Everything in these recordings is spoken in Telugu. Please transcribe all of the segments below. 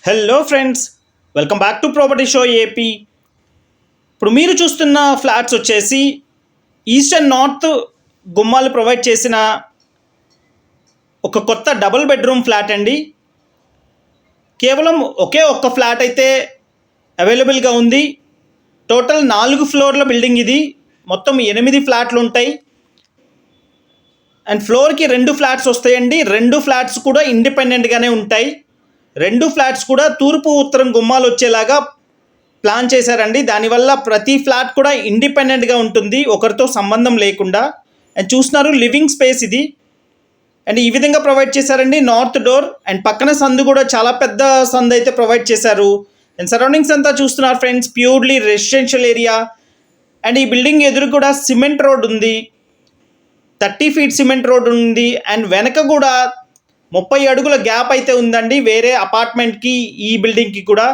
Hello friends, welcome back to property show AP. ఇప్పుడు మీరు చూస్తున్న ఫ్లాట్స్ వచ్చేసి ఈస్ట్ అండ్ నార్త్ గుమ్మాలు ప్రొవైడ్ చేసిన ఒక కొత్త డబుల్ బెడ్రూమ్ ఫ్లాట్ అండి. కేవలం ఒకే ఒక్క ఫ్లాట్ అయితే అవైలబుల్గా ఉంది. టోటల్ 4 ఫ్లోర్ల బిల్డింగ్ ఇది. మొత్తం 8 ఫ్లాట్లు ఉంటాయి అండ్ ఫ్లోర్కి 2 ఫ్లాట్స్ వస్తాయండి. 2 ఫ్లాట్స్ కూడా ఇండిపెండెంట్గానే ఉంటాయి. 2 ఫ్లాట్స్ కూడా తూర్పు ఉత్తరం గుమ్మాలు వచ్చేలాగా ప్లాన్ చేశారండి. దానివల్ల ప్రతి ఫ్లాట్ కూడా ఇండిపెండెంట్గా ఉంటుంది, ఒకరితో సంబంధం లేకుండా. అండ్ చూస్తున్నారు లివింగ్ స్పేస్ ఇది. అండ్ ఈ విధంగా ప్రొవైడ్ చేశారండి. నార్త్ డోర్ అండ్ పక్కన సందు కూడా చాలా పెద్ద సందు అయితే ప్రొవైడ్ చేశారు. అండ్ సరౌండింగ్స్ అంతా చూస్తున్నారు friends, purely residential area. And ఈ బిల్డింగ్ ఎదురు కూడా సిమెంట్ రోడ్ ఉంది, 30 ఫీట్ సిమెంట్ రోడ్ ఉంది. అండ్ వెనక కూడా 30 అడుగుల గ్యాప్ అయితే ఉందండి వేరే అపార్ట్మెంట్కి ఈ బిల్డింగ్కి కూడా.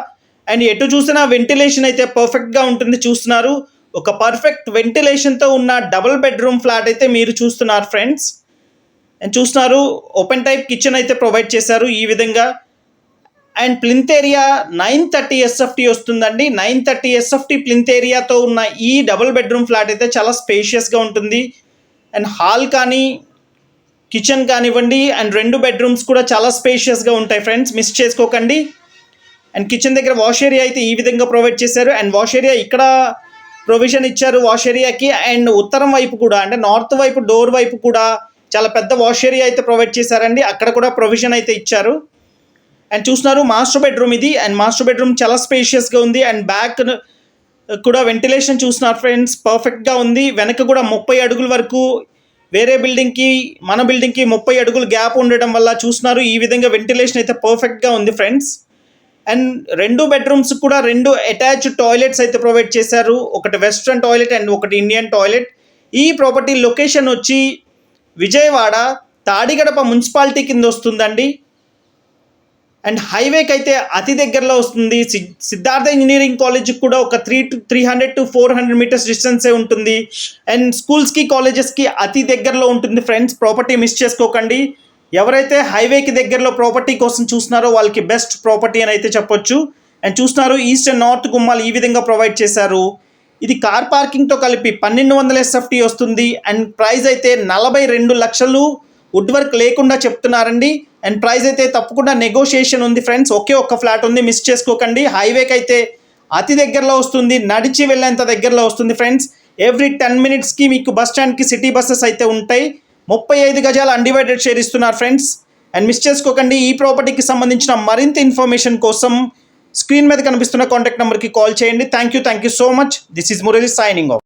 అండ్ ఎటు చూసినా వెంటిలేషన్ అయితే పర్ఫెక్ట్గా ఉంటుంది. చూస్తున్నారు, ఒక పర్ఫెక్ట్ వెంటిలేషన్తో ఉన్న డబుల్ బెడ్రూమ్ ఫ్లాట్ అయితే మీరు చూస్తున్నారు ఫ్రెండ్స్. అండ్ చూస్తున్నారు ఓపెన్ టైప్ కిచెన్ అయితే ప్రొవైడ్ చేశారు ఈ విధంగా. అండ్ ప్లింత్ ఏరియా 930 SFT వస్తుందండి. 930 SFT ప్లింత్ ఏరియాతో ఉన్న ఈ డబుల్ బెడ్రూమ్ ఫ్లాట్ అయితే చాలా స్పేషియస్గా ఉంటుంది. అండ్ హాల్ కానీ కిచెన్ కానివ్వండి అండ్ 2 బెడ్రూమ్స్ కూడా చాలా స్పేషియస్గా ఉంటాయి ఫ్రెండ్స్, మిస్ చేసుకోకండి. అండ్ కిచెన్ దగ్గర వాష్ ఏరియా అయితే ఈ విధంగా ప్రొవైడ్ చేశారు. అండ్ వాష్ ఏరియా ఇక్కడ ప్రొవిజన్ ఇచ్చారు వాష్ ఏరియాకి. అండ్ ఉత్తరం వైపు కూడా అంటే నార్త్ వైపు డోర్ వైపు కూడా చాలా పెద్ద వాష్ ఏరియా అయితే ప్రొవైడ్ చేశారండి, అక్కడ కూడా ప్రొవిజన్ అయితే ఇచ్చారు. అండ్ చూస్తున్నారు మాస్టర్ బెడ్రూమ్ ఇది. అండ్ మాస్టర్ బెడ్రూమ్ చాలా స్పేషియస్గా ఉంది. అండ్ బ్యాక్ కూడా వెంటిలేషన్ చూస్తున్నారు ఫ్రెండ్స్, పర్ఫెక్ట్గా ఉంది. వెనక కూడా 30 అడుగుల వరకు వేరే బిల్డింగ్కి మన బిల్డింగ్కి 30 అడుగులు గ్యాప్ ఉండడం వల్ల చూస్తున్నారు ఈ విధంగా వెంటిలేషన్ అయితే పర్ఫెక్ట్గా ఉంది ఫ్రెండ్స్. అండ్ 2 బెడ్రూమ్స్ కూడా 2 అటాచ్డ్ టాయిలెట్స్ అయితే ప్రొవైడ్ చేశారు, ఒకటి వెస్ట్రన్ టాయిలెట్ అండ్ ఒకటి ఇండియన్ టాయిలెట్. ఈ ప్రాపర్టీ లొకేషన్ వచ్చి విజయవాడ తాడిగడప మున్సిపాలిటీ కింద వస్తుందండి. అండ్ హైవేకి అయితే అతి దగ్గరలో వస్తుంది. సిద్ధార్థ ఇంజనీరింగ్ కాలేజ్కి కూడా ఒక 300 to 400 మీటర్స్ డిస్టెన్సే ఉంటుంది. అండ్ స్కూల్స్కి కాలేజెస్కి అతి దగ్గరలో ఉంటుంది ఫ్రెండ్స్. ప్రాపర్టీ మిస్ చేసుకోకండి. ఎవరైతే హైవేకి దగ్గరలో ప్రాపర్టీ కోసం చూస్తున్నారో వాళ్ళకి బెస్ట్ ప్రాపర్టీ అని అయితే చెప్పొచ్చు. అండ్ చూస్తున్నారు ఈస్ట్ అండ్ నార్త్ గుమ్మాలు ఈ విధంగా ప్రొవైడ్ చేశారు. ఇది కార్ పార్కింగ్తో కలిపి 1200 SFT వస్తుంది. అండ్ ప్రైస్ అయితే 42 లక్షలు వుడ్ వర్క్ లేకుండా చెప్తున్నారండి. అండ్ ప్రైస్ అయితే తప్పకుండా నెగోషియేషన్ ఉంది ఫ్రెండ్స్. ఒకే ఒక్క ఫ్లాట్ ఉంది, మిస్ చేసుకోకండి. హైవేకి అయితే అతి దగ్గరలో వస్తుంది, నడిచి వెళ్ళేంత దగ్గరలో వస్తుంది ఫ్రెండ్స్. ఎవ్రీ 10 మినిట్స్కి మీకు బస్ స్టాండ్కి సిటీ బస్సెస్ అయితే ఉంటాయి. 35 గజాల అన్డివైడెడ్ షేర్ ఇస్తున్నారు ఫ్రెండ్స్. అండ్ మిస్ చేసుకోకండి. ఈ ప్రాపర్టీకి సంబంధించిన మరింత ఇన్ఫర్మేషన్ కోసం స్క్రీన్ మీద కనిపిస్తున్న కాంటాక్ట్ నెంబర్కి కాల్ చేయండి. Thank you so much. This is Murali signing off.